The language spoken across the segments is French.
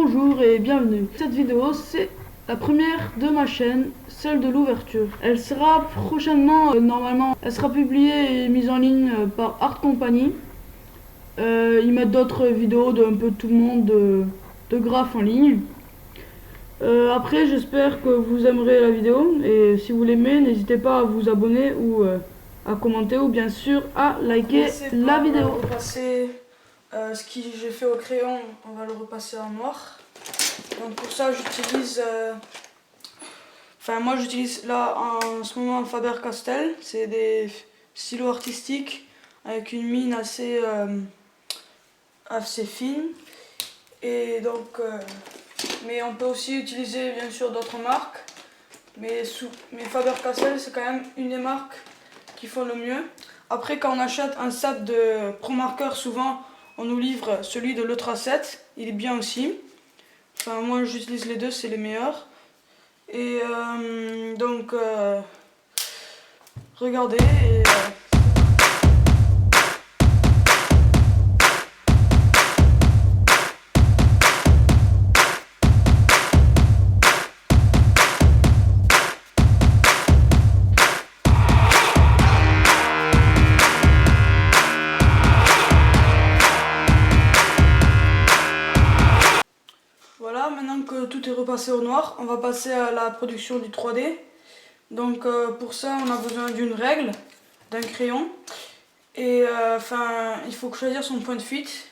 Bonjour et bienvenue. Cette vidéo c'est la première de ma chaîne, celle de l'ouverture. Elle sera prochainement, normalement, elle sera publiée et mise en ligne par Art Company. Ils mettent d'autres vidéos d'un peu tout le monde de graphes en ligne. Après j'espère que vous aimerez la vidéo et si vous l'aimez n'hésitez pas à vous abonner ou à commenter ou bien sûr à liker la vidéo. Repasser ce que j'ai fait au crayon, on va le repasser en noir. Donc pour ça j'utilise, moi j'utilise là en ce moment Faber-Castell, c'est des stylos artistiques avec une mine assez fine. Et donc, mais on peut aussi utiliser bien sûr d'autres marques, mais Faber-Castell c'est quand même une des marques qui font le mieux. Après quand on achète un set de Pro Marker, souvent on nous livre celui de l'Ultra 7, il est bien aussi. Enfin moi j'utilise les deux, c'est les meilleurs. Et donc regardez et, voilà, maintenant que tout est repassé au noir, on va passer à la production du 3D. Donc pour ça, on a besoin d'une règle, d'un crayon. Et il faut choisir son point de fuite.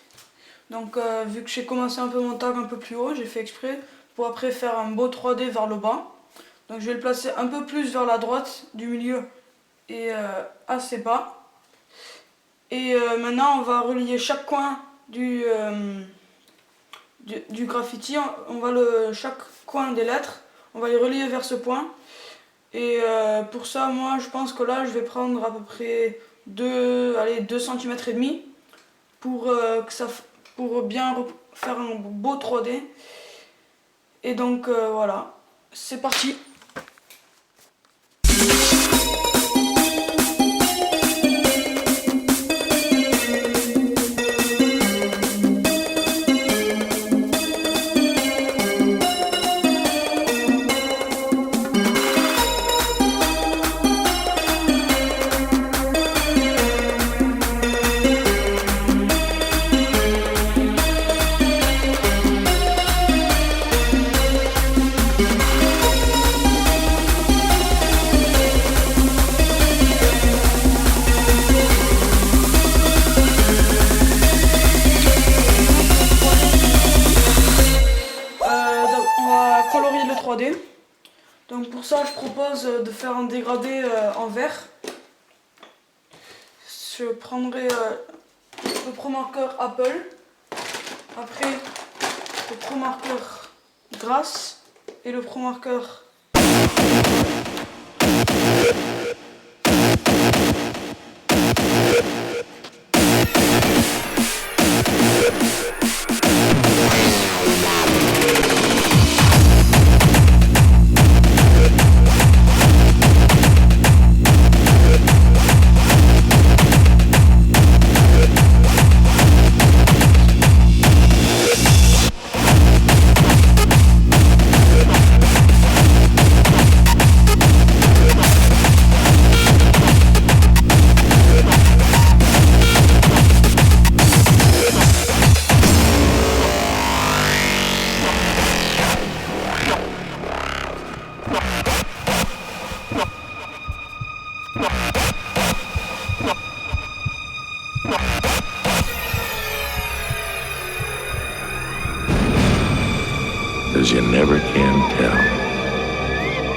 Donc vu que j'ai commencé un peu mon tag un peu plus haut, j'ai fait exprès pour après faire un beau 3D vers le bas. Donc je vais le placer un peu plus vers la droite du milieu et assez bas. Et maintenant on va relier chaque coin du graffiti, chaque coin des lettres, on va les relier vers ce point. Et pour ça, moi je pense que là je vais prendre à peu près 2 cm et demi pour bien faire un beau 3D. Et donc voilà, c'est parti. Colorier le 3D. Donc pour ça je propose de faire un dégradé en vert. Je prendrai le Pro Marker Apple, après le Pro Marker Grass et le Pro Marker As you never can tell.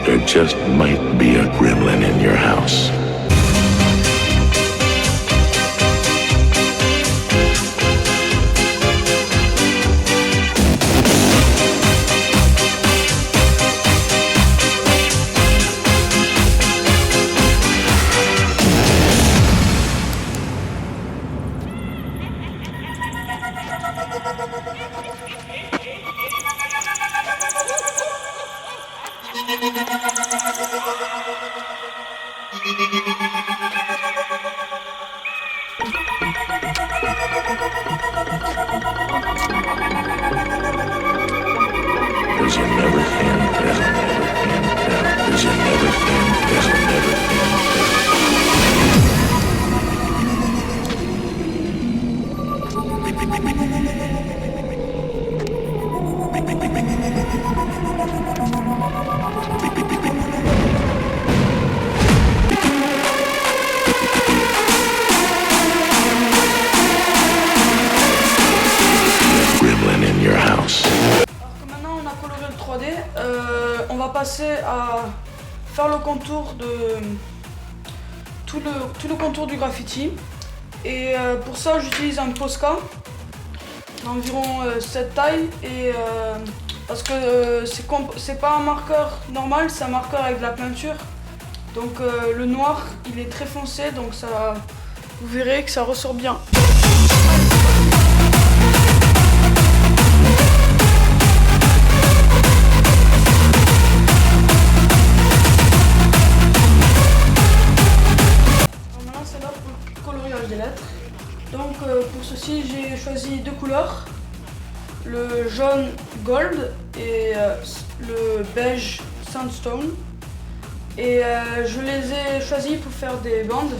There just might be a gremlin in your house. 'Cause you never can tell. 'Cause you never can tell. Never can gremlin in your house. Alors que maintenant on a coloré le 3D, on va passer à faire le contour de tout le contour du graffiti. Et pour ça j'utilise un Posca d'environ cette taille et parce que c'est pas un marqueur normal, c'est un marqueur avec de la peinture. Donc le noir il est très foncé, donc ça, vous verrez que ça ressort bien. Maintenant c'est là pour le coloriage des lettres. Donc pour ceci j'ai choisi deux couleurs, le jaune gold et le beige sandstone. Et je les ai choisis pour faire des bandes.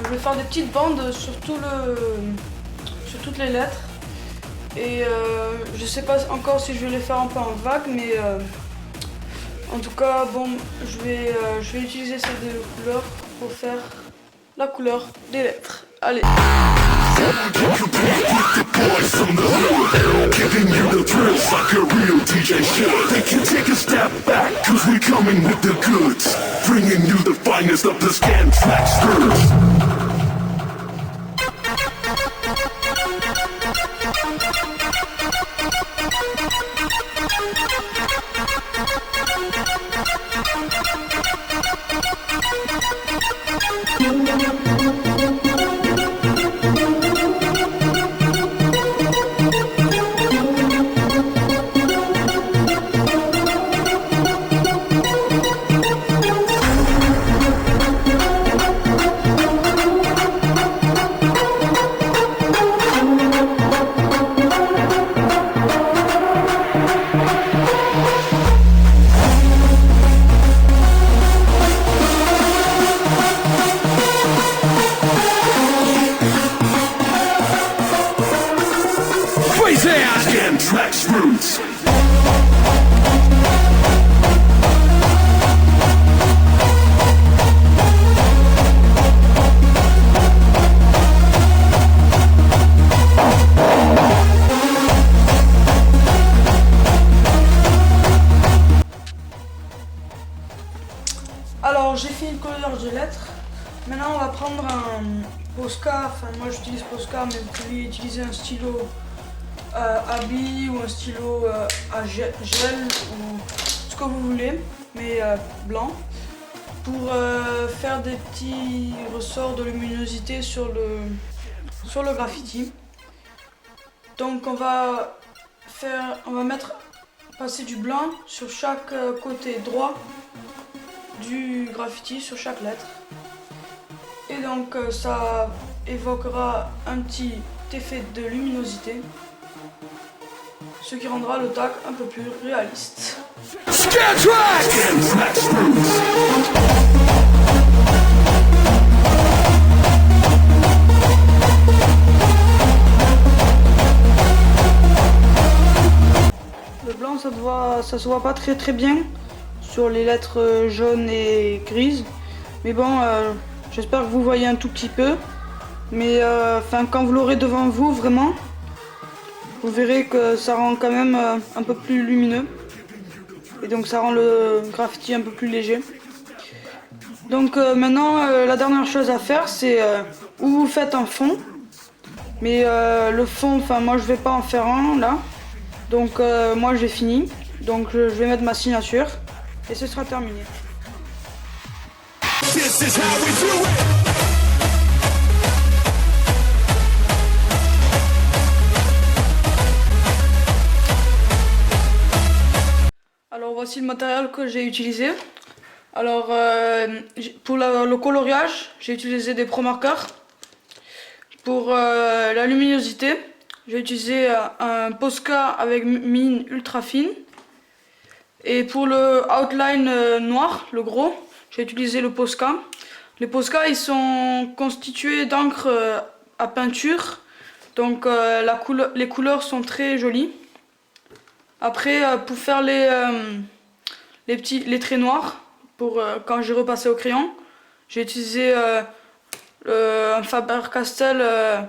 Je vais faire des petites bandes sur toutes les lettres. Et je sais pas encore si je vais les faire un peu en vague, mais en tout cas bon, je vais utiliser ces deux couleurs pour faire la couleur des lettres. Allez. Giving you the thrills like a real DJ should. They can take a step back, cause we coming with the goods. Bringing you the finest of the Scantrack skirts. Scantrack roots. Alors j'ai fini le coloriage de lettres. Maintenant on va prendre un Posca, enfin moi j'utilise Posca, mais vous pouvez utiliser un stylo à billes ou un stylo à gel ou ce que vous voulez, mais blanc, pour faire des petits ressorts de luminosité sur le graffiti. Donc on va passer du blanc sur chaque côté droit du graffiti, sur chaque lettre, et donc ça évoquera un petit effet de luminosité, ce qui rendra le tag un peu plus réaliste. Le blanc ça se voit pas très bien sur les lettres jaunes et grises, mais bon j'espère que vous voyez un tout petit peu, mais quand vous l'aurez devant vous vraiment, vous verrez que ça rend quand même un peu plus lumineux, et donc ça rend le graffiti un peu plus léger. Donc maintenant la dernière chose à faire, c'est où vous faites un fond, mais le fond, moi je vais pas en faire un là, donc moi j'ai fini, donc je vais mettre ma signature et ce sera terminé. This is how we do it. Alors voici le matériel que j'ai utilisé. Alors pour le coloriage, j'ai utilisé des Pro Markers. Pour la luminosité, j'ai utilisé un Posca avec mine ultra fine. Et pour le outline noir, le gros, j'ai utilisé le Posca. Les Posca, ils sont constitués d'encre à peinture. Donc les couleurs sont très jolies. Après, pour faire les traits noirs, quand j'ai repassé au crayon, j'ai utilisé un Faber-Castell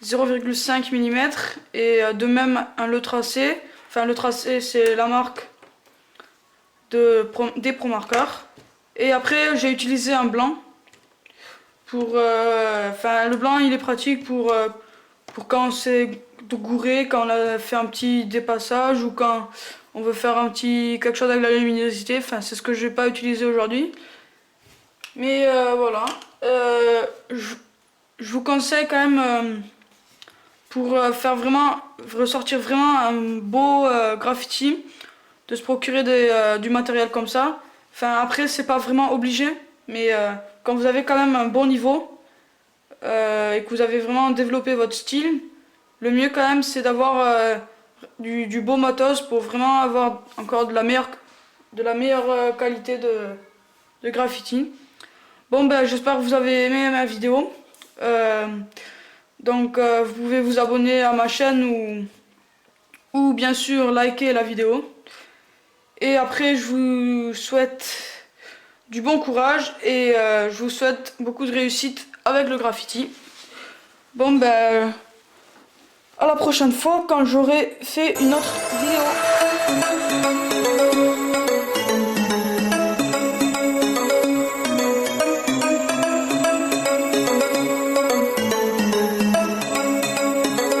0,5 mm et de même un Le Tracé. Enfin, Le Tracé, c'est la marque des Pro Markers. Et après, j'ai utilisé un blanc. Le blanc, il est pratique pour quand on s'est gouré, quand on a fait un petit dépassage ou quand on veut faire quelque chose avec la luminosité. Enfin, c'est ce que je vais pas utiliser aujourd'hui. Mais voilà. Je vous conseille quand même pour ressortir vraiment un beau graffiti, de se procurer du matériel comme ça. Enfin, après, c'est pas vraiment obligé, mais quand vous avez quand même un bon niveau et que vous avez vraiment développé votre style, le mieux quand même c'est d'avoir du beau matos pour vraiment avoir encore de la meilleure qualité de graffiti. Bon ben j'espère que vous avez aimé ma vidéo. Donc vous pouvez vous abonner à ma chaîne ou bien sûr liker la vidéo. Et après je vous souhaite du bon courage et je vous souhaite beaucoup de réussite avec le graffiti. Bon ben à la prochaine fois quand j'aurai fait une autre vidéo.